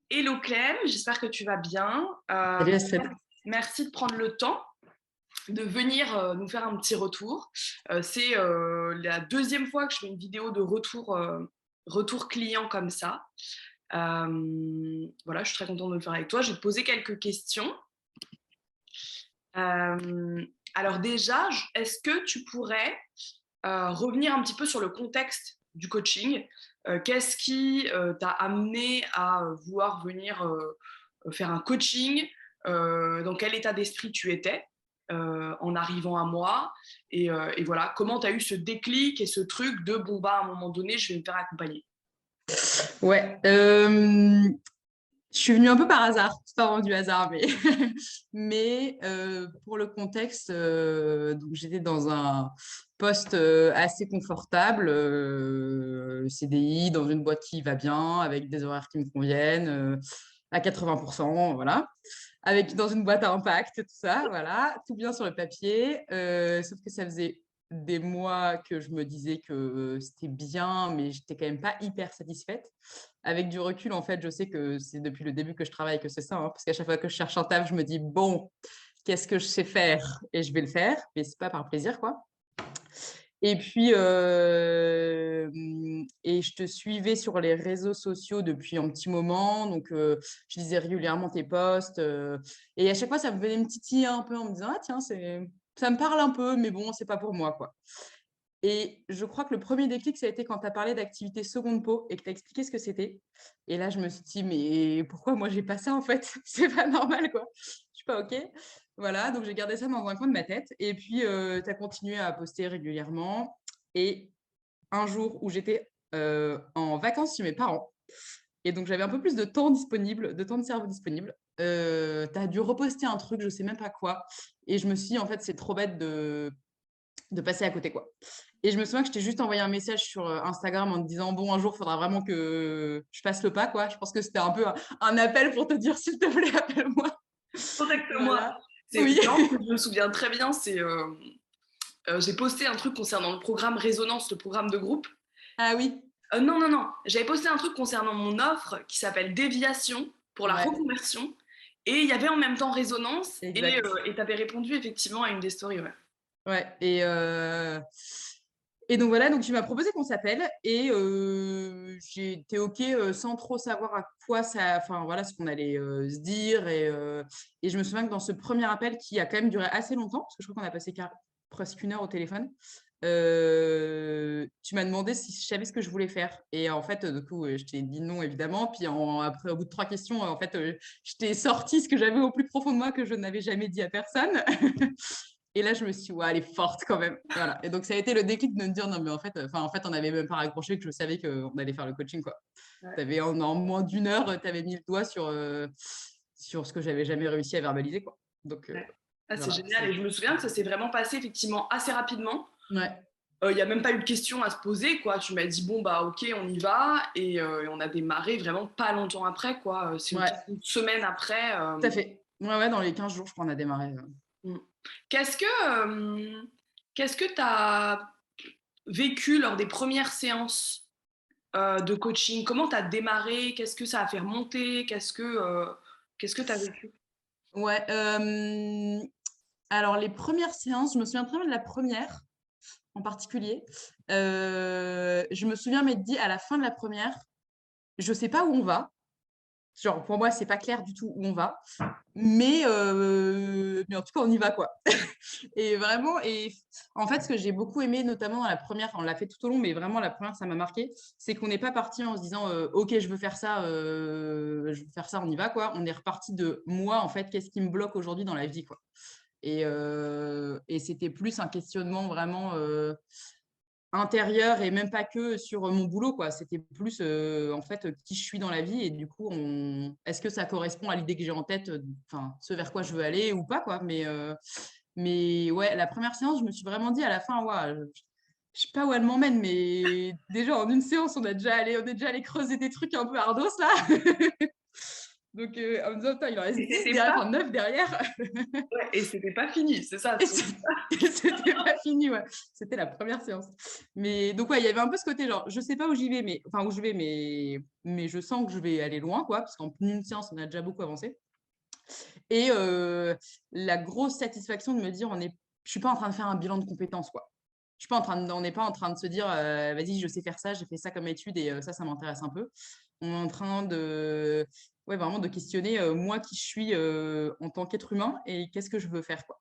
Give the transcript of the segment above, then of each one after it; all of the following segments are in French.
Hello Clem, j'espère que tu vas bien. Salut Astrid. Merci de prendre le temps de venir nous faire un petit retour. C'est la deuxième fois que je fais une vidéo de retour client comme ça. Voilà, je suis très contente de le faire avec toi. Je vais te poser quelques questions. Euh, alors déjà, est-ce que tu pourrais revenir un petit peu sur le contexte du coaching? Qu'est-ce qui t'a amené à vouloir venir faire un coaching? Dans quel état d'esprit tu étais en arrivant à moi? Et voilà, comment tu as eu ce déclic et ce truc de bon, bah, à un moment donné, je vais me faire accompagner? Ouais, je suis venue un peu par hasard, c'est pas vraiment du hasard, mais, mais pour le contexte, donc j'étais dans un poste assez confortable, CDI, dans une boîte qui va bien, avec des horaires qui me conviennent, à 80%, voilà, dans une boîte à impact, tout ça, voilà, tout bien sur le papier, sauf que ça faisait des mois que je me disais que c'était bien, mais j'étais quand même pas hyper satisfaite. Avec du recul, en fait, je sais que c'est depuis le début que je travaille que c'est ça, hein, parce qu'à chaque fois que je cherche un taf, je me dis, bon, qu'est-ce que je sais faire? Et je vais le faire, mais c'est pas par plaisir, quoi. Et puis, et je te suivais sur les réseaux sociaux depuis un petit moment, donc je lisais régulièrement tes posts, et à chaque fois, ça me venait me titiller un peu en me disant, ah tiens, ça me parle un peu, mais bon, c'est pas pour moi, quoi. Et je crois que le premier déclic, ça a été quand tu as parlé d'activité seconde peau et que tu as expliqué ce que c'était. Et là, je me suis dit, mais pourquoi moi, j'ai pas ça en fait? C'est pas normal, quoi. Je suis pas OK. Voilà, donc j'ai gardé ça dans un coin de ma tête. Et puis, tu as continué à poster régulièrement. Et un jour où j'étais en vacances chez mes parents, et donc j'avais un peu plus de temps disponible, de temps de cerveau disponible, tu as dû reposter un truc, je sais même pas quoi. Et je me suis dit, en fait, c'est trop bête de passer à côté, quoi. Et je me souviens que je t'ai juste envoyé un message sur Instagram en te disant, bon, un jour, il faudra vraiment que je passe le pas, quoi. Je pense que c'était un peu un appel pour te dire, s'il te plaît, appelle-moi. Contacte-moi. Voilà. C'est Oui. marrant parce que je me souviens très bien, j'ai posté un truc concernant le programme Résonance, le programme de groupe. Ah oui. Non, non, non. J'avais posté un truc concernant mon offre qui s'appelle Déviation pour la Ouais, reconversion. Et il y avait en même temps Résonance. exact. Et tu avais répondu effectivement à une des stories. Ouais. Ouais. Et donc voilà, donc tu m'as proposé qu'on s'appelle et j'ai été OK sans trop savoir à quoi ça, enfin voilà ce qu'on allait se dire. Et je me souviens que dans ce premier appel qui a quand même duré assez longtemps, parce que je crois qu'on a passé presque 1 heure au téléphone, tu m'as demandé si je savais ce que je voulais faire. Et en fait, du coup, je t'ai dit non, évidemment. Puis après, au bout de 3 questions, en fait, je t'ai sorti ce que j'avais au plus profond de moi que je n'avais jamais dit à personne. Et là, je me suis dit, ouais, elle est forte quand même. Voilà. Et donc, ça a été le déclic de me dire, non, mais en fait, on n'avait même pas raccroché que je savais qu'on allait faire le coaching, quoi. Ouais. T'avais, en moins d'1 heure, tu avais mis le doigt sur ce que j'avais jamais réussi à verbaliser, quoi. Donc, Ouais. Ah, c'est voilà. génial. Et je me souviens que ça s'est vraiment passé effectivement assez rapidement. Ouais. Il n'y a même pas eu de questions à se poser, quoi. Tu m'as dit, bon, bah, ok, on y va. Et on a démarré vraiment pas longtemps après, quoi. C'est Ouais. une semaine après. Tout à fait. Ouais, ouais, dans les 15 jours, je crois, on a démarré. Mm. Qu'est-ce que qu'est-ce que tu as vécu lors des premières séances de coaching? Comment tu as démarré? Qu'est-ce que ça a fait remonter? Qu'est-ce que tu as vécu? Ouais. Alors, les premières séances, je me souviens très bien de la première en particulier. Je me souviens m'être dit à la fin de la première, je sais pas où on va. Genre, pour moi, c'est pas clair du tout où on va. Mais en tout cas, on y va, quoi. Et vraiment, et en fait, ce que j'ai beaucoup aimé, notamment dans la première, on l'a fait tout au long, mais vraiment, la première, ça m'a marqué, c'est qu'on n'est pas parti en se disant, OK, je veux faire ça, on y va, quoi. On est reparti de moi, en fait, qu'est-ce qui me bloque aujourd'hui dans la vie, quoi. Et c'était plus un questionnement vraiment intérieur et même pas que sur mon boulot, quoi. C'était plus, en fait, qui je suis dans la vie et du coup, est-ce que ça correspond à l'idée que j'ai en tête, enfin, ce vers quoi je veux aller ou pas, quoi. Mais ouais, la première séance, je me suis vraiment dit à la fin, ouais, je sais pas où elle m'emmène, mais déjà en une séance, on est déjà allé creuser des trucs un peu ardos là. Donc, en me disant, putain, il en reste Et 10 c'était derrière, pas enfin 9 derrière. ouais, et c'était pas fini, c'est ça. Et c'était pas fini, ouais. C'était la première séance. Mais donc, ouais, il y avait un peu ce côté, genre, je sais pas où j'y vais, mais enfin, où je vais, mais je sens que je vais aller loin, quoi, parce qu'en une séance, on a déjà beaucoup avancé. Et la grosse satisfaction de me dire, je suis pas en train de faire un bilan de compétences, quoi. Je suis pas en train on n'est pas en train de se dire, vas-y, je sais faire ça, j'ai fait ça comme étude et ça m'intéresse un peu. On est en train de, ouais, vraiment de questionner moi qui je suis en tant qu'être humain et qu'est-ce que je veux faire, quoi.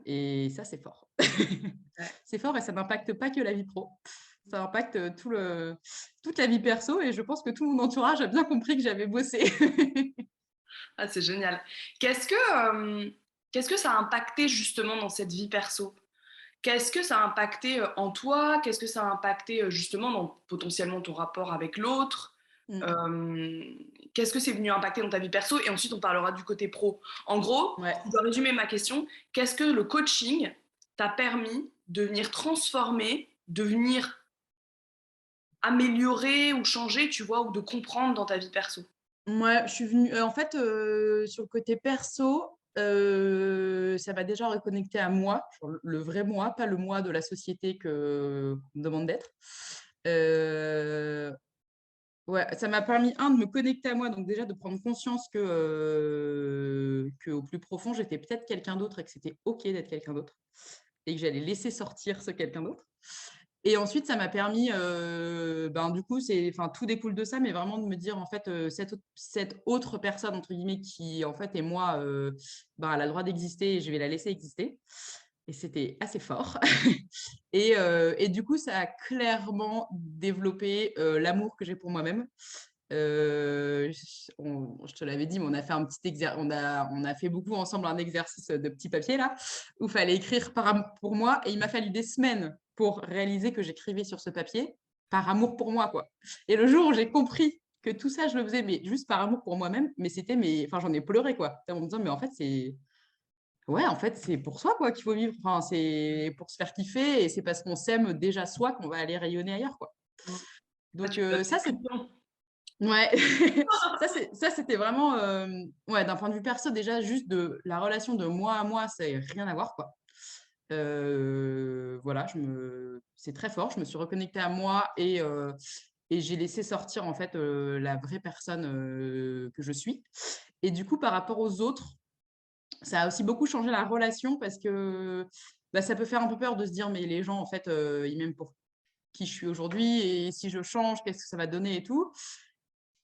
Et ça, c'est fort. Ouais. C'est fort et ça n'impacte pas que la vie pro. Ça impacte toute la vie perso et je pense que tout mon entourage a bien compris que j'avais bossé. Ah, c'est génial. Qu'est-ce que ça a impacté justement dans cette vie perso? Qu'est-ce que ça a impacté en toi? Qu'est-ce que ça a impacté justement dans potentiellement ton rapport avec l'autre? Mm. Euh, Qu'est-ce que c'est venu impacter dans ta vie perso? Et ensuite, on parlera du côté pro. En gros, Ouais. si je dois résumer ma question, qu'est-ce que le coaching t'a permis de venir transformer, de venir améliorer ou changer, tu vois, ou de comprendre dans ta vie perso? Moi, je suis venue, en fait, sur le côté perso, ça m'a déjà reconnecté à moi, genre le vrai moi, pas le moi de la société qu'on me demande d'être. Ouais, ça m'a permis, de me connecter à moi, donc déjà de prendre conscience que au plus profond, j'étais peut-être quelqu'un d'autre et que c'était OK d'être quelqu'un d'autre et que j'allais laisser sortir ce quelqu'un d'autre. Et ensuite, ça m'a permis, du coup, tout découle de ça, mais vraiment de me dire, en fait, cette autre personne, entre guillemets, qui, en fait, est moi, elle a le droit d'exister et je vais la laisser exister. Et c'était assez fort. Et du coup, ça a clairement développé l'amour que j'ai pour moi-même. Je te l'avais dit, mais on a fait un petit on a fait beaucoup ensemble un exercice de petit papier là, où il fallait écrire par amour pour moi, et il m'a fallu des semaines pour réaliser que j'écrivais sur ce papier par amour pour moi, quoi. Et le jour où j'ai compris que tout ça, je le faisais, mais juste par amour pour moi-même, mais enfin, j'en ai pleuré, quoi, en me disant, mais en fait, c'est pour soi, quoi, qu'il faut vivre. Enfin, c'est pour se faire kiffer, et c'est parce qu'on s'aime déjà soi qu'on va aller rayonner ailleurs, quoi. Ah, Donc tu l'as ça, fait c'est tout le temps. ouais, c'était vraiment, ouais, d'un point de vue perso, déjà, juste de la relation de moi à moi, ça n'a rien à voir, quoi. Voilà, c'est très fort. Je me suis reconnectée à moi et j'ai laissé sortir, en fait, la vraie personne que je suis. Et du coup, par rapport aux autres, ça a aussi beaucoup changé la relation parce que ça peut faire un peu peur de se dire, mais les gens, en fait, ils m'aiment pour qui je suis aujourd'hui et si je change, qu'est-ce que ça va donner et tout.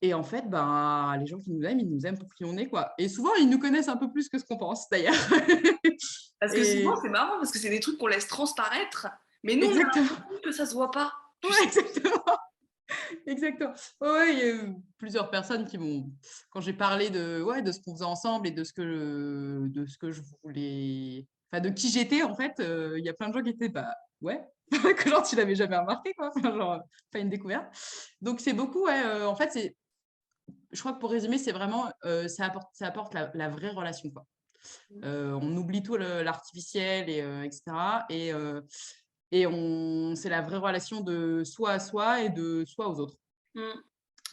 Et en fait, les gens qui ils nous aiment pour qui on est, quoi. Et souvent, ils nous connaissent un peu plus que ce qu'on pense, d'ailleurs. Parce que souvent, Et c'est marrant, parce que c'est des trucs qu'on laisse transparaître, mais nous, on a exactement. l'impression que ça se voit pas, tu Ouais, sais. exactement. Exactement. Ouais, ouais, il y a eu plusieurs personnes qui m'ont, quand j'ai parlé ouais, de ce qu'on faisait ensemble et de ce que je voulais, enfin, de qui j'étais, en fait, il y a plein de gens qui étaient, ouais, que genre, tu l'avais jamais remarqué, quoi. Enfin, genre, pas une découverte. Donc, c'est beaucoup, ouais, en fait, je crois que pour résumer, c'est vraiment, ça apporte la vraie relation, quoi. On oublie tout l'artificiel etc. C'est la vraie relation de soi à soi et de soi aux autres. Mm.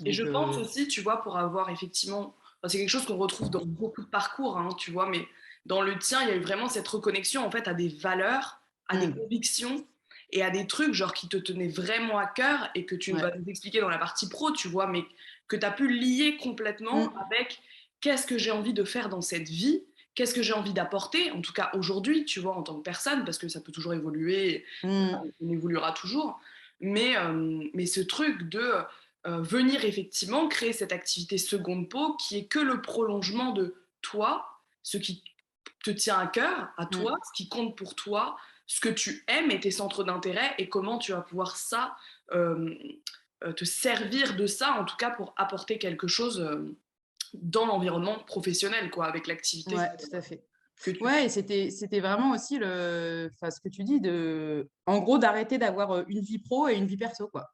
Et je Donc, pense aussi, tu vois, pour avoir effectivement, enfin, c'est quelque chose qu'on retrouve dans beaucoup de parcours, hein, tu vois, mais dans le tien, il y a eu vraiment cette reconnexion en fait à des valeurs, à des convictions et à des trucs genre qui te tenaient vraiment à cœur et que tu ouais. vas nous expliquer dans la partie pro, tu vois, mais que tu as pu lier complètement avec qu'est-ce que j'ai envie de faire dans cette vie, qu'est-ce que j'ai envie d'apporter, en tout cas aujourd'hui, tu vois, en tant que personne, parce que ça peut toujours évoluer, on évoluera toujours, mais ce truc de venir effectivement créer cette activité seconde peau qui est que le prolongement de toi, ce qui te tient à cœur, à toi, ce qui compte pour toi, ce que tu aimes et tes centres d'intérêt et comment tu vas pouvoir euh, te servir de ça, en tout cas pour apporter quelque chose dans l'environnement professionnel, quoi, avec l'activité Ouais, tout à fait. que tu fais. Ouais, et c'était vraiment aussi enfin, ce que tu dis en gros, d'arrêter d'avoir une vie pro et une vie perso, quoi.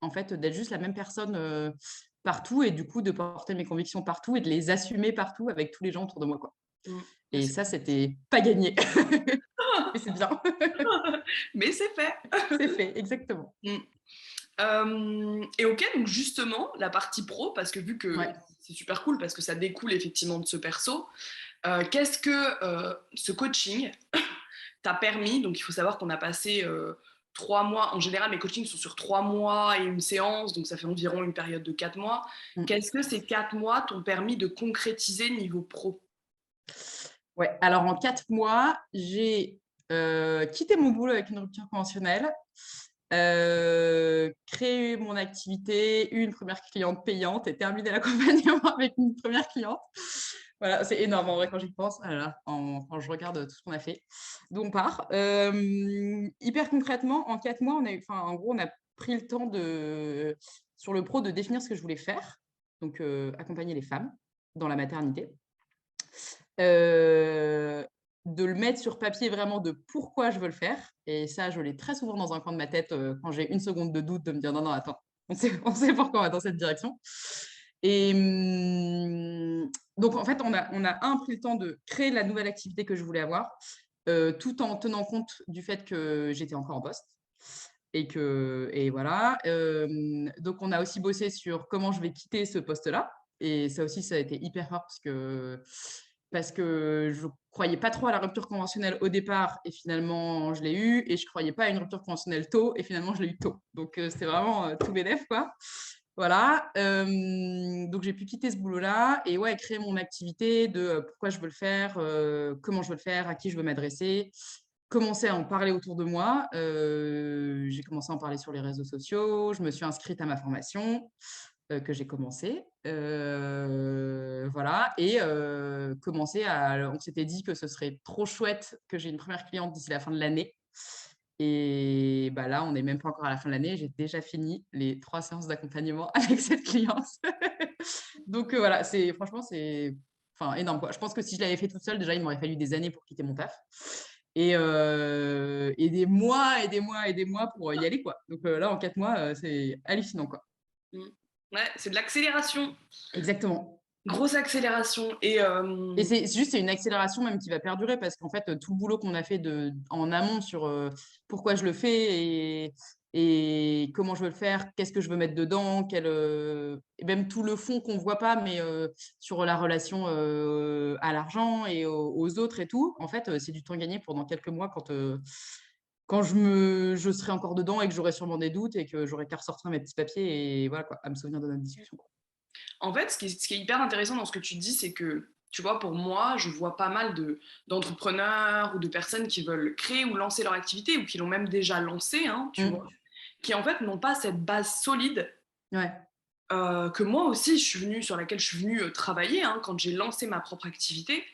En fait, d'être juste la même personne partout et du coup, de porter mes convictions partout et de les assumer partout avec tous les gens autour de moi, quoi. Mm. Et ça, c'était pas gagné. Mais c'est bien. Mais c'est fait. C'est fait, exactement. Mm. Et ok, donc justement, la partie pro, parce que vu que Ouais. c'est super cool, parce que ça découle effectivement de ce perso, qu'est-ce que ce coaching t'a permis? Donc il faut savoir qu'on a passé 3 mois, en général mes coachings sont sur 3 mois et une séance, donc ça fait environ une période de 4 mois. Mmh. Qu'est-ce que ces 4 mois t'ont permis de concrétiser niveau pro? Ouais, alors en 4 mois, j'ai, quitté mon boulot avec une rupture conventionnelle, créé mon activité, eu une première cliente payante et terminé l'accompagnement avec une première cliente. Voilà, c'est énorme en vrai quand j'y pense. Ah là là, quand je regarde tout ce qu'on a fait, d'où on part. Hyper concrètement, en 4 mois, en gros, on a pris le temps sur le pro, de définir ce que je voulais faire, donc accompagner les femmes dans la maternité. Heu, de le mettre sur papier vraiment de pourquoi je veux le faire et ça, je l'ai très souvent dans un coin de ma tête, quand j'ai une seconde de doute de me dire: «Non, non, attends, on sait pourquoi on va dans cette direction» et donc en fait, on a pris le temps de créer la nouvelle activité que je voulais avoir, tout en tenant compte du fait que j'étais encore en poste et voilà, donc on a aussi bossé sur comment je vais quitter ce poste-là et ça aussi, ça a été hyper fort parce que je croyais pas trop à la rupture conventionnelle au départ et finalement je l'ai eue et je croyais pas à une rupture conventionnelle tôt et finalement je l'ai eue tôt. Donc c'était vraiment, tout bénef quoi. Voilà, donc j'ai pu quitter ce boulot-là et ouais, créer mon activité de, pourquoi je veux le faire, comment je veux le faire, à qui je veux m'adresser. Commencer à en parler autour de moi, j'ai commencé à en parler sur les réseaux sociaux, je me suis inscrite à ma formation, que j'ai commencé, voilà et on s'était dit que ce serait trop chouette que j'ai une première cliente d'ici la fin de l'année et bah, là, on n'est même pas encore à la fin de l'année, j'ai déjà fini les 3 séances d'accompagnement avec cette cliente. Donc voilà, franchement, c'est enfin énorme, quoi. Je pense que si je l'avais fait toute seule, déjà, il m'aurait fallu des années pour quitter mon taf et des mois et des mois et des mois pour, y aller, quoi. Donc là, en 4 mois, c'est hallucinant, quoi. Mmh. Ouais, c'est de l'accélération, Exactement. grosse accélération et Et c'est une accélération même qui va perdurer parce qu'en fait, tout le boulot qu'on a fait en amont sur, pourquoi je le fais et comment je veux le faire, qu'est-ce que je veux mettre dedans, et même tout le fond qu'on voit pas, mais sur la relation, à l'argent et aux autres et tout, en fait, c'est du temps gagné pendant quelques mois quand je serai encore dedans et que j'aurai sûrement des doutes et que j'aurai qu'à ressortir mes petits papiers et voilà quoi, à me souvenir de notre discussion, quoi. en fait, ce qui est hyper intéressant dans ce que tu dis, c'est que, tu vois, pour moi, je vois pas mal d'entrepreneurs ou de personnes qui veulent créer ou lancer leur activité ou qui l'ont même déjà lancée, hein, tu vois, Mmh. qui en fait n'ont pas cette base solide Ouais. que moi aussi, sur laquelle je suis venue travailler hein, quand j'ai lancé ma propre activité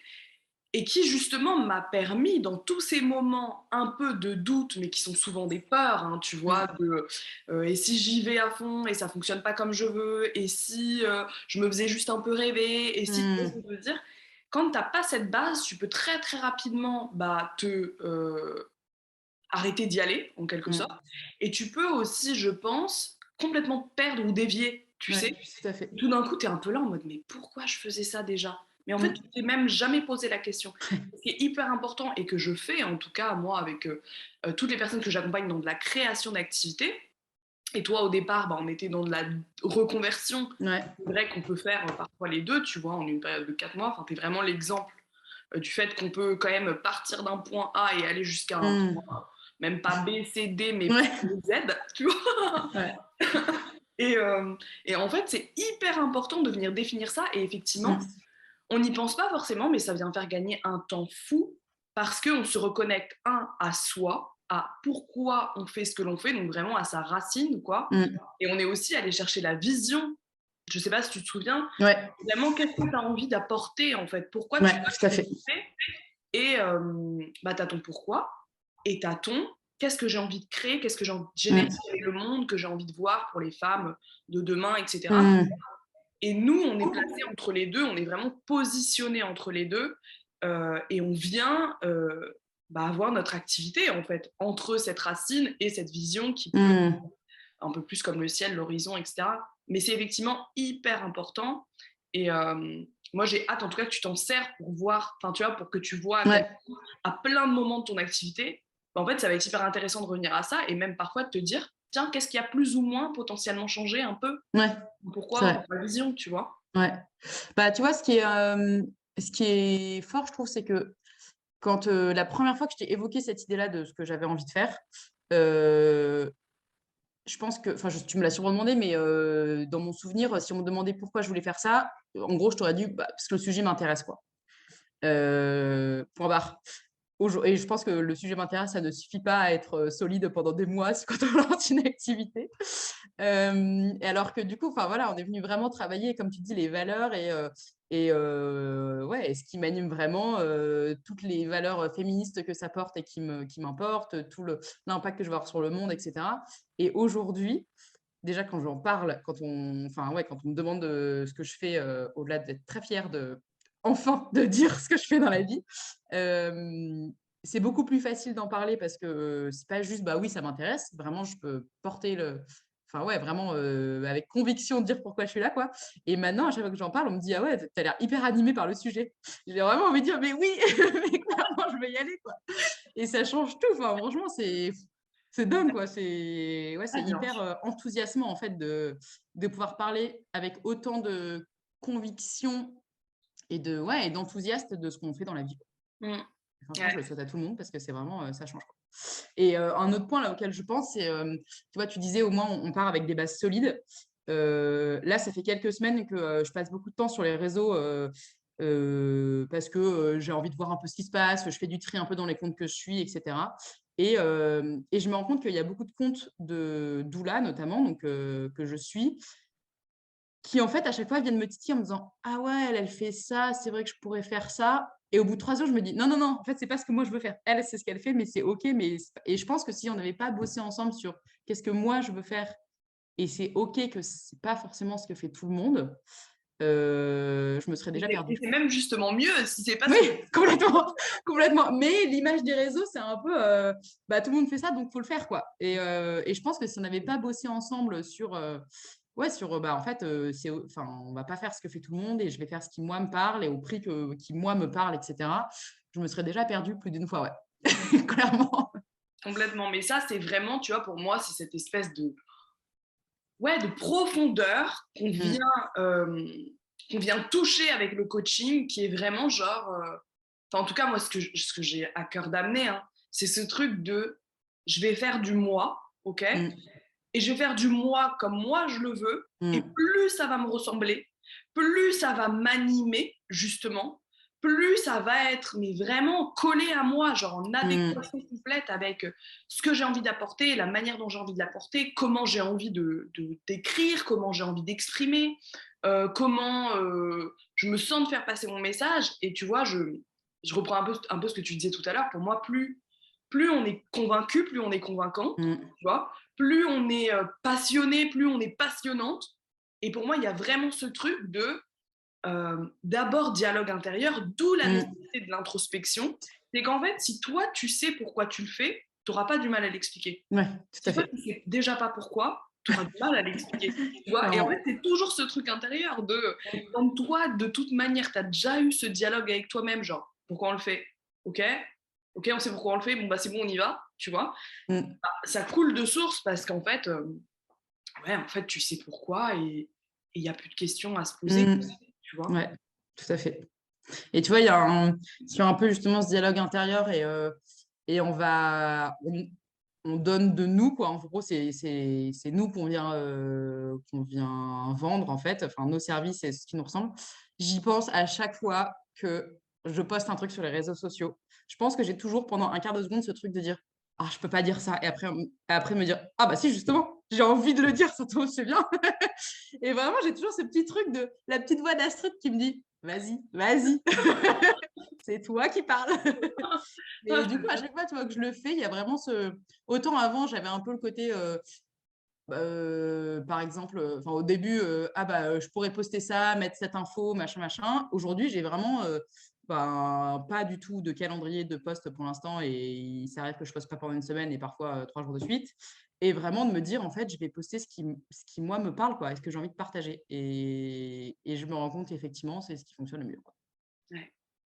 et qui justement m'a permis dans tous ces moments un peu de doute, mais qui sont souvent des peurs, hein, tu vois, Mmh. et si j'y vais à fond et ça fonctionne pas comme je veux, et si je me faisais juste un peu rêver, et si tu vois ce Mmh. que je veux dire, quand t'as pas cette base, tu peux très très rapidement arrêter d'y aller en quelque sorte, Mmh. et tu peux aussi, je pense, complètement perdre ou dévier, tu Ouais, sais. tout à fait. Tout d'un coup, tu es un peu là en mode mais pourquoi je faisais ça déjà? Mais en fait, tu Mmh. t'es même jamais posé la question. Ce qui est hyper important et que je fais en tout cas moi avec toutes les personnes que j'accompagne dans de la création d'activités. Et toi au départ, bah, on était dans de la reconversion. Ouais. C'est vrai qu'on peut faire parfois les deux, tu vois, en une période de 4 mois. Enfin, tu es vraiment l'exemple du fait qu'on peut quand même partir d'un point A et aller jusqu'à un Mmh. point, même pas B, C, D, mais Ouais. Z, tu vois. Ouais. Et, euh, et en fait, c'est hyper important de venir définir ça. Et effectivement, Mmh. on n'y pense pas forcément, mais ça vient faire gagner un temps fou parce qu'on se reconnecte, à soi, à pourquoi on fait ce que l'on fait, donc vraiment à sa racine, quoi. Mmh. Et on est aussi allé chercher la vision. Je sais pas si tu te souviens, Ouais. vraiment, qu'est-ce que tu as envie d'apporter, en fait? Pourquoi tu Ouais, vas tout à créer fait. ce que tu fais? Et bah, tu as ton pourquoi et tu as ton qu'est-ce que j'ai envie de créer, qu'est-ce que j'ai envie de générer Mmh. avec le monde que j'ai envie de voir pour les femmes de demain, etc. Mmh. Et nous, on est placés entre les deux, on est vraiment positionnés entre les deux et on vient bah, avoir notre activité en fait entre cette racine et cette vision qui peut être Mmh. un peu plus comme le ciel, l'horizon, etc. Mais c'est effectivement hyper important et moi j'ai hâte en tout cas que tu t'en sers pour voir, enfin tu vois, pour que tu vois Ouais. à plein de moments de ton activité, bah, en fait ça va être hyper intéressant de revenir à ça et même parfois de te dire tiens, qu'est-ce qui a plus ou moins potentiellement changé un peu? Ouais, c'est Pourquoi vrai. ta vision, tu vois? Ouais. Bah, tu vois, ce qui est fort, je trouve, c'est que quand, la première fois que je t'ai évoqué cette idée-là de ce que j'avais envie de faire, heu, je pense que enfin, tu me l'as sûrement demandé, mais, dans mon souvenir, si on me demandait pourquoi je voulais faire ça, en gros, je t'aurais dit: «Bah, parce que le sujet m'intéresse, quoi». Point barre. Et je pense que le sujet m'intéresse, ça ne suffit pas à être, solide pendant des mois quand on lance une activité. Et alors que du coup, enfin voilà, on est venu vraiment travailler, comme tu dis, les valeurs ouais, et ce qui m'anime vraiment, toutes les valeurs, féministes que ça porte et qui m'importent, tout l'impact que je vais avoir sur le monde et cetera. Et aujourd'hui, déjà quand j'en parle, quand on me demande, ce que je fais, au-delà d'être très fière enfin de dire ce que je fais dans la vie, hem, c'est beaucoup plus facile d'en parler parce que, c'est pas juste: «Bah oui, ça m'intéresse». Vraiment, je peux porter enfin ouais, vraiment, avec conviction dire pourquoi je suis là, quoi. Et maintenant, à chaque fois que j'en parle, on me dit: «Ah ouais, tu as l'air hyper animée par le sujet». J'ai vraiment envie de dire: «Mais oui, mais clairement, je vais y aller, quoi». Et ça change tout. Enfin, franchement, c'est dingue, quoi. C'est ouais, c'est Ah bien hyper, sûr. enthousiasmant, en fait, de pouvoir parler avec autant de conviction et ouais, et d'enthousiasme de ce qu'on fait dans la vie, quoi. Mmh. Et franchement, je Ouais. le souhaite à tout le monde parce que c'est vraiment, ça change, quoi. Et un autre point là auquel je pense, c'est, tu vois, tu disais au moins on part avec des bases solides. Là, ça fait quelques semaines que, je passe beaucoup de temps sur les réseaux, parce que, j'ai envie de voir un peu ce qui se passe, je fais du tri un peu dans les comptes que je suis et cetera. Et je me rends compte qu'il y a beaucoup de comptes de doula notamment, donc que je suis, qui en fait à chaque fois viennent me titiller en me disant: «Ah ouais, elle fait ça, c'est vrai que je pourrais faire ça». Et au bout de 3 jours, je me dis: «Non, non, non, en fait, c'est pas ce que moi je veux faire. Elle, c'est ce qu'elle fait, mais c'est OK, mais c'est pas». Et je pense que si on n'avait pas bossé ensemble sur qu'est-ce que moi je veux faire, et c'est OK que c'est pas forcément ce que fait tout le monde, je me serais déjà Et perdue, je c'est crois. même justement mieux si c'est pas Oui, ce que complètement, complètement. Mais l'image des réseaux, c'est un peu, bah, tout le monde fait ça, donc faut le faire, quoi. Et je pense que si on n'avait pas bossé ensemble sur, ouais, sur, bah, en fait, enfin, on va pas faire ce que fait tout le monde et je vais faire ce qui, moi, me parle et au prix qui, moi, me parle et cetera. Je me serais déjà perdue plus d'une fois, ouais. Clairement. complètement. Mais ça, c'est vraiment, tu vois, pour moi, c'est cette espèce de ouais, de profondeur Mmh. qu'on vient toucher avec le coaching qui est vraiment genre, enfin, en tout cas, moi, ce que j'ai à cœur d'amener, hein, c'est ce truc de je vais faire du moi, ok? Mmh. Et je vais faire du moi comme moi je le veux. Et Mmh. plus ça va me ressembler, plus ça va m'animer, justement, plus ça va être mais vraiment collé à moi, genre en Mmh. adéquation complète avec ce que j'ai envie d'apporter, la manière dont j'ai envie de l'apporter, comment j'ai envie d'écrire, comment j'ai envie d'exprimer, comment je me sens de faire passer mon message. Et tu vois, je reprends un peu ce que tu disais tout à l'heure. Pour moi, plus on est convaincu, plus on est convaincant, Mmh. tu vois, plus on est passionné, plus on est passionnante. Et pour moi, il y a vraiment ce truc de d'abord dialogue intérieur, d'où la Mmh. nécessité de l'introspection. C'est qu'en fait, si toi, tu sais pourquoi tu le fais, tu n'auras pas du mal à l'expliquer. Ouais, tout Si à toi, fait. tu sais déjà pas pourquoi, tu auras du mal à l'expliquer. Tu vois. Et en fait, Clairement. c'est toujours ce truc intérieur de quand toi, de toute manière, tu as déjà eu ce dialogue avec toi-même, genre, pourquoi on le fait? Ok, ok, on sait pourquoi on le fait, bon, bah c'est bon, on y va, tu vois. Mmh. Bah, ça coule de source parce qu'en fait, ouais, en fait, tu sais pourquoi et il n'y a plus de questions à se poser, Mmh. tu vois. Ouais, tout à fait. Et tu vois, il y a sur un peu justement ce dialogue intérieur, et on donne de nous, quoi. En gros, c'est nous qu'on vient vendre, en fait. Enfin, nos services et ce qui nous ressemble. J'y pense à chaque fois que je poste un truc sur les réseaux sociaux. Je pense que j'ai toujours pendant un quart de seconde ce truc de dire: «Ah, je peux pas dire ça», et après me dire: «Ah bah si, justement, j'ai envie de le dire, ça tombe, c'est bien». Et vraiment, j'ai toujours ce petit truc de la petite voix d'Astrid qui me dit: «Vas-y, vas-y, c'est toi qui parles». Ah, Et du coup, à chaque fois, tu vois, que je le fais, il y a vraiment autant avant, j'avais un peu le côté, par exemple, enfin, au début, «Ah bah, je pourrais poster ça, mettre cette info, machin, machin». Aujourd'hui, j'ai vraiment, ben, pas du tout de calendrier de poste pour l'instant, et il s'arrive que je poste pas pendant une semaine et parfois, 3 jours de suite, et vraiment de me dire: «En fait, je vais poster ce qui moi me parle, quoi, et ce que j'ai envie de partager», et je me rends compte qu'effectivement, c'est ce qui fonctionne le mieux, quoi. ouais.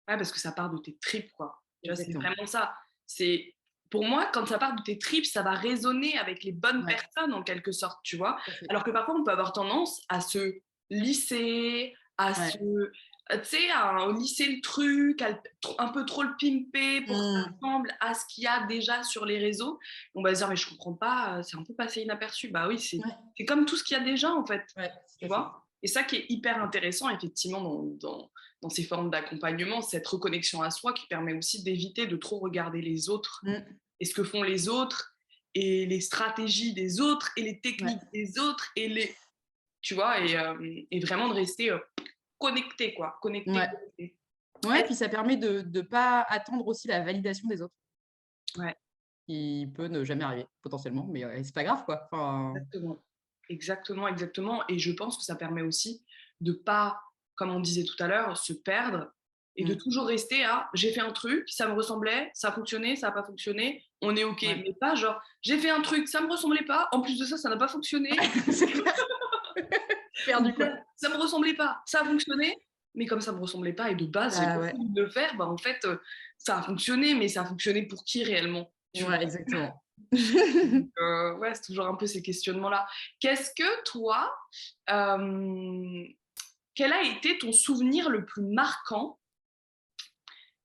Ouais, parce que ça part de tes tripes, quoi. Tu vois, c'est Exactement. vraiment ça. C'est pour moi, quand ça part de tes tripes, ça va résonner avec les bonnes Ouais, personnes en quelque sorte, tu vois. tout à fait. Alors que parfois, on peut avoir tendance à se lisser, à se, Ouais. tu sais, à lisser le truc, un peu trop le pimper pour que ça Mmh. ressemble à ce qu'il y a déjà sur les réseaux. On va se dire, mais je comprends pas, c'est un peu passé inaperçu. Bah oui, Ouais, c'est comme tout ce qu'il y a déjà en fait, ouais, tout tu à fait. vois. Et ça qui est hyper intéressant, effectivement, dans ces formes d'accompagnement, cette reconnexion à soi qui permet aussi d'éviter de trop regarder les autres Mmh. et ce que font les autres et les stratégies des autres et les Ouais. techniques des autres et les, tu vois, et vraiment de rester connecté, quoi, connecté, Ouais. connecté. Ouais, puis ça permet de pas attendre aussi la validation des autres, Ouais, qui peut ne jamais arriver potentiellement, mais c'est pas grave, quoi. Enfin, exactement. Exactement, exactement. Et je pense que ça permet aussi de pas, comme on disait tout à l'heure, se perdre et de mmh, toujours rester à j'ai fait un truc, ça me ressemblait, ça a fonctionné, ça n'a pas fonctionné, on est OK. ouais. Mais pas genre j'ai fait un truc, ça me ressemblait pas, en plus de ça, ça n'a pas fonctionné. C'est clair, Ou perdu, quoi. bien, ça me ressemblait pas, ça a fonctionné, mais comme ça me ressemblait pas et de base, j'ai Bah, pas ouais. envie de le faire, bah en fait, ça a fonctionné, mais ça a fonctionné pour qui réellement, tu vois? Ouais, exactement. Ouais, c'est toujours un peu ces questionnements-là. Qu'est-ce que toi, hem, quel a été ton souvenir le plus marquant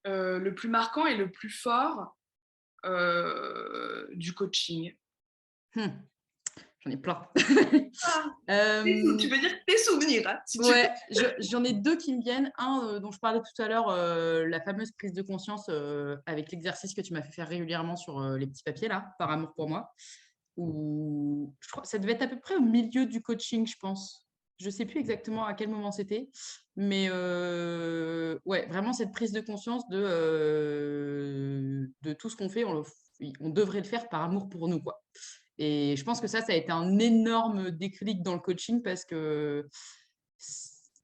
et le plus fort, du coaching? Mmh, j'en ai plein. Ah! Tu Hem, veux dire tes souvenirs, hein, si tu veux. ouais, j'en ai 2 qui me viennent. Un, dont je parlais tout à l'heure, la fameuse prise de conscience, avec l'exercice que tu m'as fait faire régulièrement sur, les petits papiers là, par amour pour moi. Où je crois ça devait être à peu près au milieu du coaching, je pense. Je sais plus exactement à quel moment c'était, mais ouais, vraiment cette prise de conscience de tout ce qu'on fait, on devrait le faire par amour pour nous, quoi. Et je pense que ça a été un énorme déclic dans le coaching parce que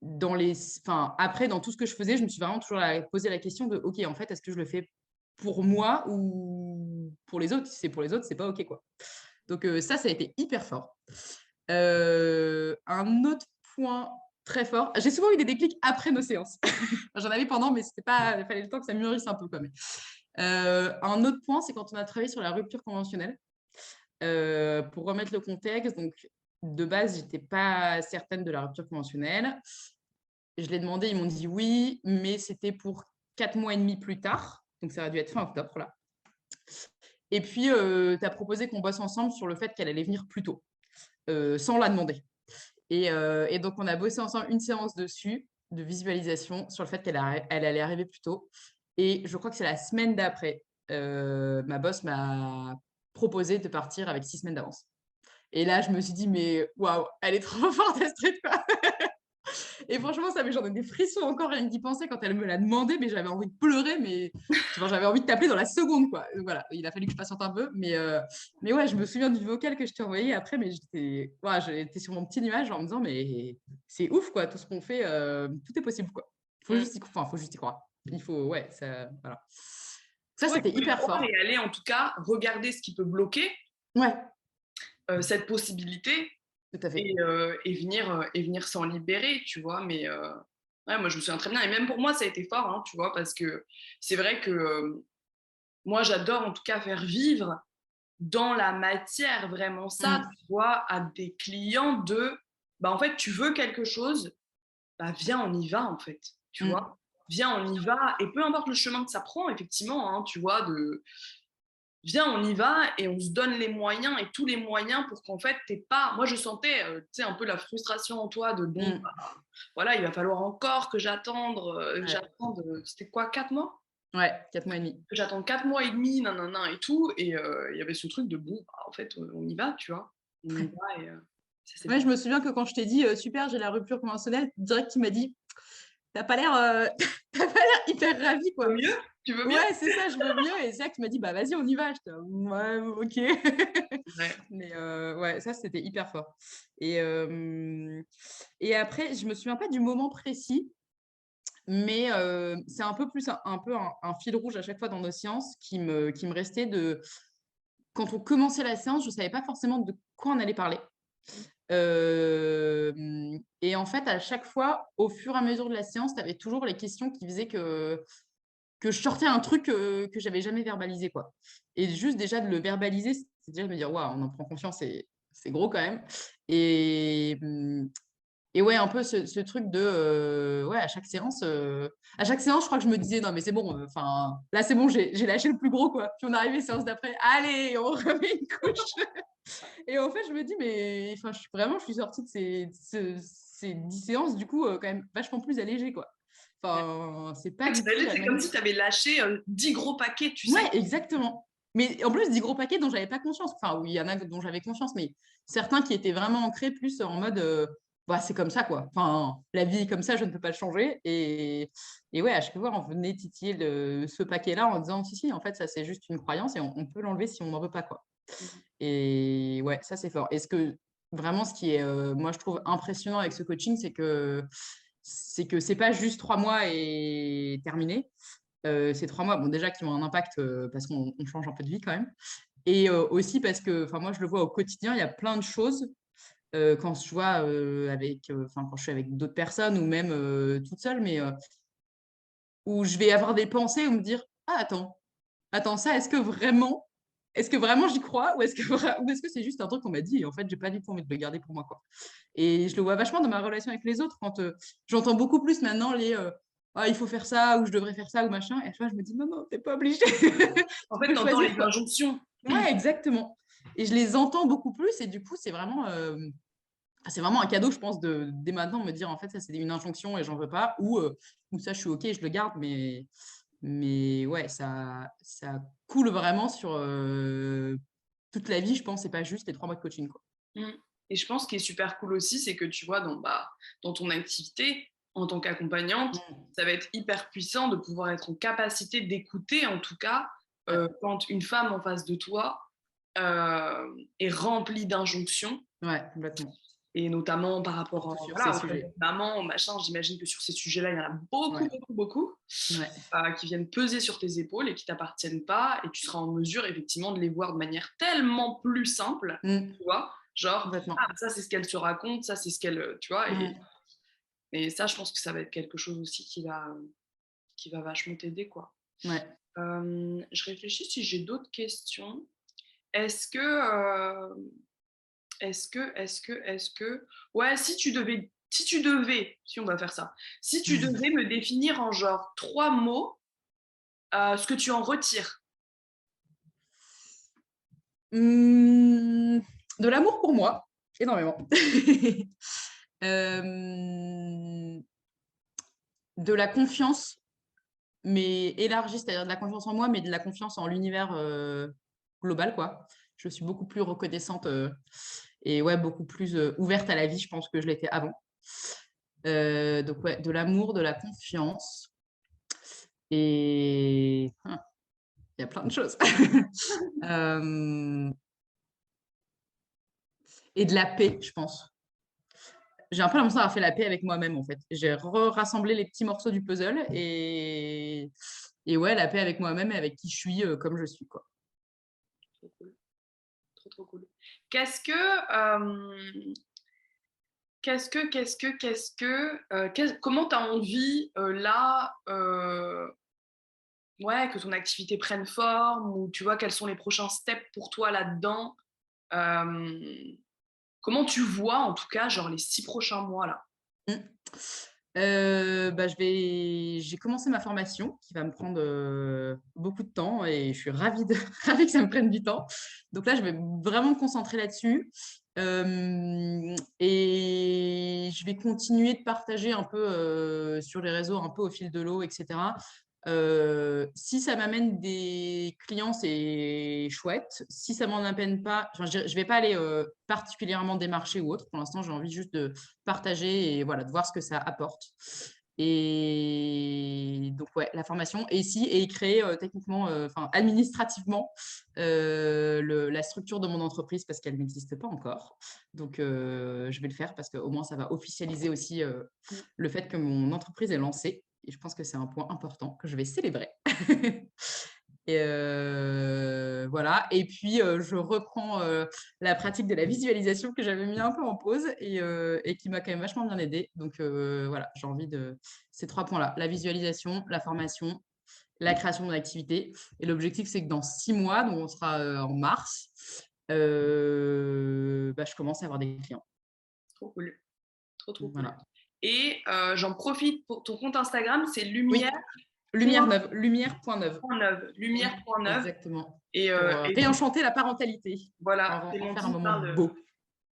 dans les enfin, après dans tout ce que je faisais, je me suis vraiment toujours posé la question de: «OK, en fait, est-ce que je le fais pour moi ou pour les autres?» Si c'est pour les autres, c'est pas OK, quoi. Donc ça a été hyper fort. Un autre point très fort, j'ai souvent eu des déclics après nos séances. J'en avais pendant, mais c'était pas il fallait le temps que ça mûrisse un peu quand même. Un autre point, c'est quand on a travaillé sur la rupture conventionnelle. Pour remettre le contexte, donc de base, j'étais pas certaine de la rupture conventionnelle. Je l'ai demandé, ils m'ont dit: «Oui», mais c'était pour 4 mois et demi plus tard, donc ça a dû être fin octobre là. Et puis, tu as proposé qu'on bosse ensemble sur le fait qu'elle allait venir plus tôt, sans la demander. Et donc on a bossé ensemble une séance dessus, de visualisation, sur le fait elle allait arriver plus tôt. Et je crois que c'est la semaine d'après, ma boss m'a proposé de partir avec 6 semaines d'avance. Et là, je me suis dit: «Mais waouh, elle est trop forte Astrid, quoi!» Et franchement, ça j'en ai des frissons encore rien que d'y penser quand elle me l'a demandé, mais j'avais envie de pleurer, mais enfin, j'avais envie de t'appeler dans la seconde, quoi. Voilà, il a fallu que je patiente un peu, mais ouais, je me souviens du vocal que je t'ai envoyé après, mais j'étais sur mon petit nuage en me disant: «Mais c'est ouf, quoi, tout ce qu'on fait, tout est possible, quoi». Mmh. Faut juste y croire. Il faut ouais, ça voilà. Ça, Ouais, c'était il faut y hyper croire fort. et aller en tout cas regarder ce qui peut bloquer, Ouais, cette possibilité tout à fait. et venir s'en libérer, tu vois? Mais ouais, moi, je me souviens très bien et même pour moi, ça a été fort, hein, tu vois? Parce que c'est vrai que, moi, j'adore en tout cas faire vivre dans la matière vraiment ça, Mmh, tu vois? À des clients de, bah, en fait, tu veux quelque chose, bah, viens, on y va, en fait, tu vois? mmh, Viens, on y va et peu importe le chemin que ça prend effectivement, hein, tu vois? Viens, on y va et on se donne les moyens et tous les moyens pour qu'en fait, tu pas, moi, je sentais, tu sais, un peu la frustration en toi de: «Bon, mmh. bah, voilà, il va falloir encore que Ouais, j'attende, c'était quoi 4 mois? ouais, 4 mois et demi. Que j'attende 4 mois et demi, nin et tout» et il y avait ce truc de: «Bon, bah, en fait, on y va», tu vois? On y va et ça s'est Ouais, fait. je me souviens que quand je t'ai dit: «Super, j'ai la rupture conventionnelle», direct tu m'as dit: «Tu pas l'air, tu pas l'air hyper ravie, Tu veux quoi». mieux? Tu veux mieux? Ouais, c'est ça, je veux mieux et c'est là que tu m'as dit: «Bah, vas-y, on y va». J'étais là: «Ouais, OK». Ouais. Mais ouais, ça, c'était hyper fort et et après, je me souviens pas du moment précis, mais c'est un peu plus un peu un fil rouge à chaque fois dans nos séances qui me restait de quand on commençait la séance, je savais pas forcément de quoi on allait parler. Et en fait, à chaque fois, au fur et à mesure de la séance, tu avais toujours les questions qui faisaient que que je sortais un truc que j'avais jamais verbalisé, quoi. Et juste déjà de le verbaliser, c'est déjà de me dire, waouh, on en prend conscience, c'est gros quand même. Et, et ouais, un peu ce truc de, ouais, à chaque séance, je crois que je me disais, non, mais c'est bon, enfin, là, c'est bon, j'ai lâché le plus gros, quoi. Puis on arrivait séance d'après, allez, on remet une couche. Et en fait, je me dis, mais enfin, je suis sortie de ces 10 séances, du coup, quand même vachement plus allégée, quoi. Enfin, c'est pas du tout la C'est comme même. si tu avais lâché 10 gros paquets, tu sais. Ouais, exactement. Mais en plus, 10 gros paquets dont j'avais pas conscience. Enfin, oui, il y en a dont j'avais conscience, mais certains qui étaient vraiment ancrés plus en mode, bah, c'est comme ça, quoi. Enfin, la vie est comme ça, je ne peux pas le changer. Et ouais, à chaque fois, on venait titiller ce paquet-là en disant, si, si, en fait, ça, c'est juste une croyance et on peut l'enlever si on n'en veut pas, quoi. Et ouais, ça, c'est fort. Et vraiment, ce qui est, moi, je trouve impressionnant avec ce coaching, c'est que c'est pas juste 3 mois et terminé. Ces 3 mois, bon, déjà, qui ont un impact parce qu'on change un peu de vie quand même. Et aussi parce que, enfin, moi, je le vois au quotidien, il y a plein de choses quand je vois quand je suis avec d'autres personnes ou même toute seule, mais où je vais avoir des pensées ou me dire, ah, attends, ça, est-ce que vraiment j'y crois ou est-ce que c'est juste un truc qu'on m'a dit et en fait, j'ai pas du tout envie de le garder pour moi, quoi. Et je le vois vachement dans ma relation avec les autres quand j'entends beaucoup plus maintenant ah, il faut faire ça ou je devrais faire ça ou machin. Et à chaque fois, je me dis, non, t'es pas obligé. En Tu fait, peux tu entends choisir, les quoi. injonctions. Ouais, exactement. Et je les entends beaucoup plus et du coup, c'est vraiment un cadeau, je pense, dès maintenant me dire, en fait, ça, c'est une injonction et j'en veux pas ou ça, je suis OK, je le garde, mais ouais, ça coule vraiment sur toute la vie, je pense, c'est pas juste les 3 mois de coaching, quoi. Mm. Et je pense ce qui est super cool aussi, c'est que tu vois, dans ton activité, en tant qu'accompagnante, Mm. ça va être hyper puissant de pouvoir être en capacité d'écouter, en tout cas, Ouais, quand une femme en face de toi est remplie d'injonctions, ouais, complètement. et notamment par rapport Surtout sur ces voilà, auprès de sujets. maman, machin, j'imagine que sur ces sujets-là, il y en a beaucoup, Ouais, beaucoup, beaucoup, ouais. qui viennent peser sur tes épaules et qui t'appartiennent pas, et tu seras en mesure, effectivement, de les voir de manière tellement plus simple, Mm, tu vois, genre, ah, complètement. ça, c'est ce qu'elle se raconte, ça, c'est ce qu'elle, tu vois, Mm, et ça, je pense que ça va être quelque chose aussi qui va vachement t'aider, quoi. ouais. Je réfléchis si j'ai d'autres questions. Est-ce que, euh, est-ce que, ouais, si on va faire ça, si tu devais me définir en genre 3 mots, ce que tu en retires. Mmh, de l'amour pour moi, énormément. Hem, de la confiance, mais élargie, c'est-à-dire de la confiance en moi, mais de la confiance en l'univers, global, quoi. Je suis beaucoup plus reconnaissante, et ouais, beaucoup plus, ouverte à la vie, je pense, que je l'étais avant. Donc ouais, de l'amour, de la confiance et il y a plein de choses. Hem et de la paix, je pense. J'ai un peu l'impression d'avoir fait la paix avec moi-même, en fait. J'ai rassemblé les petits morceaux du puzzle et ouais, la paix avec moi-même et avec qui je suis, comme je suis, quoi. Trop cool, trop trop cool. Qu'est-ce que, euh, comment tu as envie là, ouais, que ton activité prenne forme, ou tu vois, quels sont les prochains steps pour toi là-dedans? Euh, Comment tu vois, en tout cas, genre les 6 prochains mois là? Mmh. Bah, j'ai commencé ma formation qui va me prendre, beaucoup de temps et je suis ravie ravie que ça me prenne du temps. Donc là, je vais vraiment me concentrer là-dessus, et je vais continuer de partager un peu, sur les réseaux, un peu au fil de l'eau et cetera. Si ça m'amène des clients, c'est chouette. Si ça m'en amène pas, enfin, je vais pas aller, particulièrement démarcher ou autre. Pour l'instant, j'ai envie juste de partager et voilà, de voir ce que ça apporte. Et donc, ouais, la formation et créer techniquement, enfin administrativement, la structure de mon entreprise parce qu'elle n'existe pas encore. Donc, je vais le faire parce qu'au moins, ça va officialiser aussi le fait que mon entreprise est lancée. Et je pense que c'est un point important que je vais célébrer. Et voilà. Et puis, je reprends la pratique de la visualisation que j'avais mis un peu en pause et qui m'a quand même vachement bien aidée. Donc voilà, j'ai envie de ces 3 points-là, la visualisation, la formation la création de mon activité. Et l'objectif, c'est que dans 6 mois, donc on sera en mars, je commence à avoir des clients. Trop cool. Trop, trop cool. Voilà. Et j'en profite pour ton compte Instagram, c'est Oui, lumière.neuve. lumière neuve, lumière.neuve. Oui, Lumière.neuve. exactement. Et, Pour et réenchanter la parentalité, voilà, en faire un Clémentine moment beau.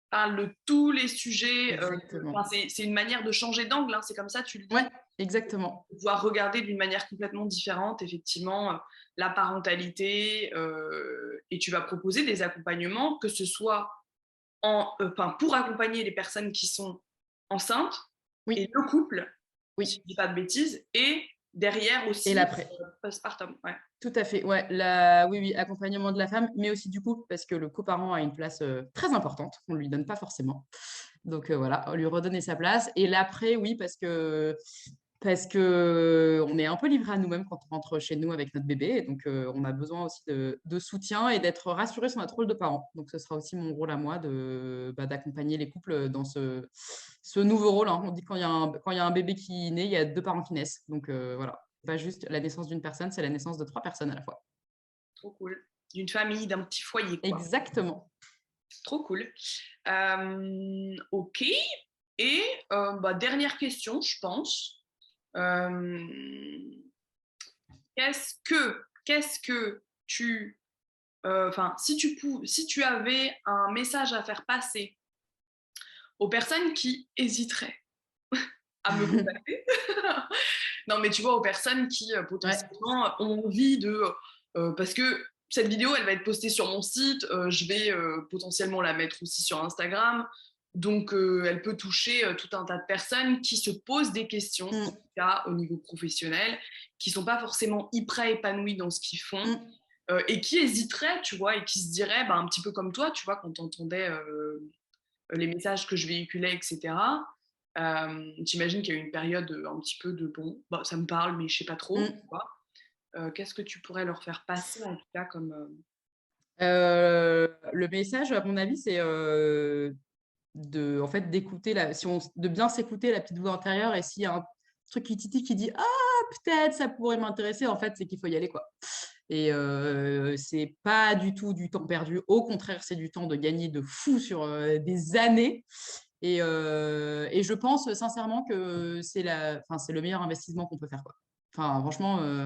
parle de tous les sujets. Exactement. C'est une manière de changer d'angle, hein, c'est comme ça, tu le dis. Ouais, exactement. Pouvoir regarder d'une manière complètement différente, effectivement, la parentalité. Et tu vas proposer des accompagnements, que ce soit pour accompagner les personnes qui sont enceintes et Oui, le couple, si oui. je ne dis pas de bêtises, et derrière Et aussi l'après. postpartum. Ouais. Tout à fait, ouais, oui, oui, accompagnement de la femme, mais aussi du couple, parce que le coparent a une place très importante, on ne lui donne pas forcément. Donc voilà, lui redonner sa place. Et l'après, oui, parce que on est un peu livré à nous-mêmes quand on rentre chez nous avec notre bébé. Et donc on a besoin aussi de soutien et d'être rassuré sur notre rôle de parent. Donc ce sera aussi mon rôle à moi d'accompagner les couples dans ce nouveau rôle, hein. On dit quand il y a un bébé qui naît, il y a 2 parents qui naissent. Donc voilà, pas juste la naissance d'une personne, c'est la naissance de 3 personnes à la fois. Trop cool. D'une famille, d'un petit foyer, quoi. Exactement. Trop cool. Ok. Et dernière question, je pense. Euh, qu'est-ce que tu, enfin, si tu avais un message à faire passer aux personnes qui hésiteraient à me contacter, non, mais tu vois, aux personnes qui Ouais. potentiellement ont envie de, parce que cette vidéo, elle va être postée sur mon site, je vais potentiellement la mettre aussi sur Instagram, donc elle peut toucher tout un tas de personnes qui se posent des questions, en Mmh, tout cas au niveau professionnel, qui sont pas forcément hyper épanouies dans ce qu'ils font, mmh. et qui hésiteraient, tu vois, et qui se diraient, bah, un petit peu comme toi, tu vois, quand tu entendais les messages que je véhiculais, etc. J'imagine qu'il y a eu une période un petit peu de bon, bah, ça me parle, mais je sais pas trop. Tu Mmh. vois. Qu'est-ce que tu pourrais leur faire passer en tout cas comme. Le message, à mon avis, c'est, en fait, d'écouter de bien s'écouter la petite voix intérieure, et s'il y a un truc qui titille qui dit: «Ah, peut-être ça pourrait m'intéresser», en fait, c'est qu'il faut y aller, quoi. Et c'est pas du tout du temps perdu. Au contraire, c'est du temps de gagner de fou sur, des années. Et je pense sincèrement que c'est le meilleur investissement qu'on peut faire, quoi. Enfin, franchement,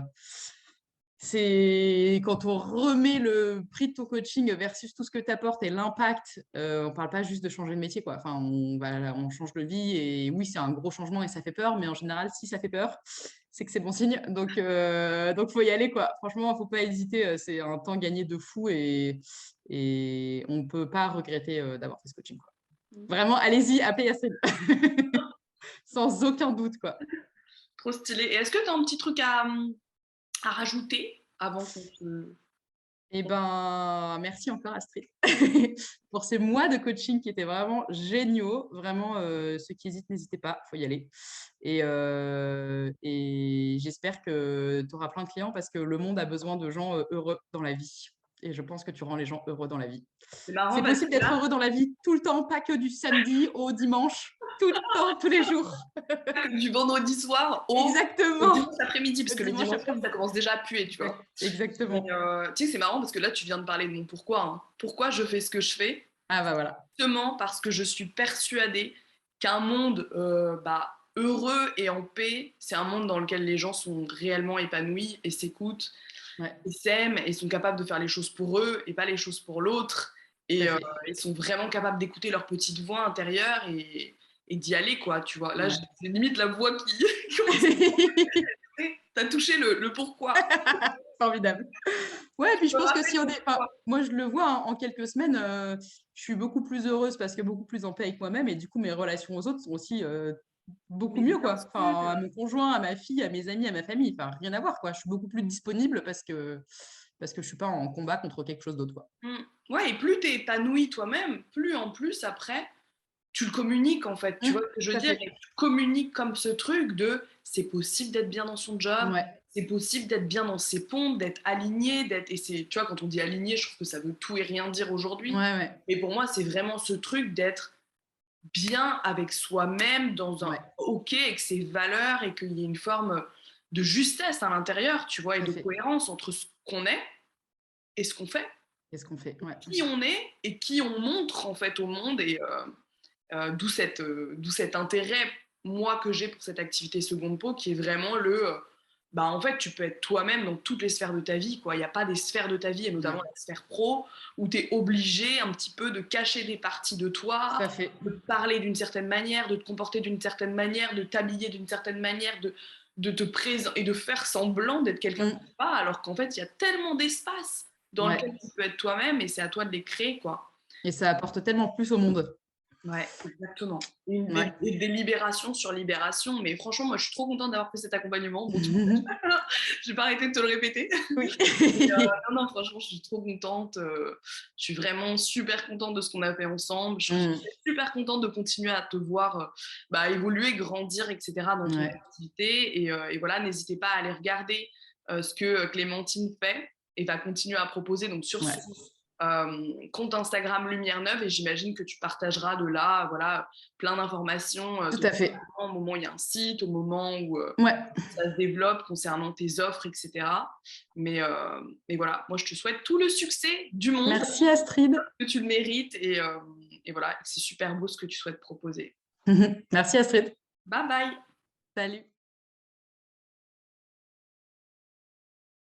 c'est quand on remet le prix de ton coaching versus tout ce que tu apportes et l'impact, on parle pas juste de changer de métier, quoi. Enfin, on change de vie, et oui, c'est un gros changement et ça fait peur, mais en général, si ça fait peur, c'est que c'est bon signe. Donc faut y aller, quoi. Franchement, faut pas hésiter, c'est un temps gagné de fou, et on peut pas regretter, d'avoir fait ce coaching, quoi. Vraiment, allez-y, appelez Yacine. Sans aucun doute, quoi. Trop stylé. Et est-ce que tu as un petit truc à rajouter avant qu'on se. Eh ben, merci encore Astrid pour ces mois de coaching qui étaient vraiment géniaux. Vraiment, ceux qui hésitent, n'hésitez pas, il faut y aller. Et j'espère que tu auras plein de clients, parce que le monde a besoin de gens heureux dans la vie. Et je pense que tu rends les gens heureux dans la vie. C'est marrant C'est parce possible que d'être là, heureux dans la vie tout le temps, pas que du samedi au dimanche, tout le temps, tous les jours. que du vendredi soir au Exactement. dimanche après-midi, parce Le que le dimanche dimanche soir, ça après-midi. commence déjà à puer, tu vois. Mais Exactement. tu sais, c'est marrant parce que là, tu viens de parler de mon pourquoi. Hein. Pourquoi je fais ce que je fais? Ah bah voilà. Justement parce que je suis persuadée qu'un monde heureux et en paix, c'est un monde dans lequel les gens sont réellement épanouis et s'écoutent, Ouais, et s'aiment et sont capables de faire les choses pour eux et pas les choses pour l'autre. tout à Et fait. ils sont vraiment capables d'écouter leur petite voix intérieure et d'y aller, quoi, tu vois. Là, Ouais. c'est limite la voix qui commence à monter. T'as touché le pourquoi. Formidable. Ouais, et puis je Je me pense que rappelle si ton pourquoi. moi je le vois, hein, en quelques semaines, je suis beaucoup plus heureuse, parce que beaucoup plus en paix avec moi-même, et du coup mes relations aux autres sont aussi, beaucoup Mais mieux, bien quoi. Enfin, sûr. à mon conjoint, à ma fille, à mes amis, à ma famille, enfin rien à voir, quoi. Je suis beaucoup plus disponible, parce que je suis pas en combat contre quelque chose d'autre, quoi. Mm. Ouais, et plus t'es épanoui toi-même, plus en plus après, tu le communiques en fait. Tu vois ce que je Tout veux à dire? fait. Et tu communiques comme ce truc de c'est possible d'être bien dans son job, Ouais. c'est possible d'être bien dans ses pompes, d'être aligné, d'être. Et c'est, tu vois, quand on dit aligné, je trouve que ça veut tout et rien dire Ouais, aujourd'hui. ouais. Mais pour moi, c'est vraiment ce truc d'être bien avec soi-même, dans un Ouais. OK avec ses valeurs et qu'il y ait une forme de justesse à l'intérieur, tu vois, et tout à de fait. cohérence entre ce qu'on est et ce qu'on fait, Qu'est-ce qu'on fait? Ouais. qui on est et qui on montre en fait au monde. Et d'où cet intérêt, moi, que j'ai pour cette activité seconde peau, qui est vraiment bah, en fait, tu peux être toi-même dans toutes les sphères de ta vie, quoi. Il n'y a pas des sphères de ta vie, et notamment Ouais, la sphère pro, où tu es obligé un petit peu de cacher des parties de toi, tout à fait. de te parler d'une certaine manière, de te comporter d'une certaine manière, de t'habiller d'une certaine manière, de te présenter et de faire semblant d'être quelqu'un que tu Mmh. n'es pas, alors qu'en fait, il y a tellement d'espace dans lequel Ouais, tu peux être toi-même, et c'est à toi de les créer, quoi. et ça apporte tellement plus au monde. Ouais, exactement. Des Ouais. libérations sur libération, mais franchement, moi, je suis trop contente d'avoir fait cet accompagnement. Bon, tu je vais pas arrêter de te le répéter. Oui. Mais, non, non, franchement, je suis trop contente. Je suis vraiment super contente de ce qu'on a fait ensemble. Je suis Mmh. super contente de continuer à te voir bah, évoluer, grandir, etc. dans ton Ouais, activité. Et voilà, n'hésitez pas à aller regarder ce que Clémentine fait et va continuer à proposer donc sur son ouais, compte Instagram Lumière Neuve. Et j'imagine que tu partageras de là, voilà, plein d'informations tout à fait. au moment où il y a un site, au moment où Ouais. ça se développe concernant tes offres, etc. Mais voilà, moi je te souhaite tout le succès du monde, Merci Astrid. que tu le mérites. Et voilà, c'est super beau ce que tu souhaites proposer. Merci Astrid. Bye bye. Salut.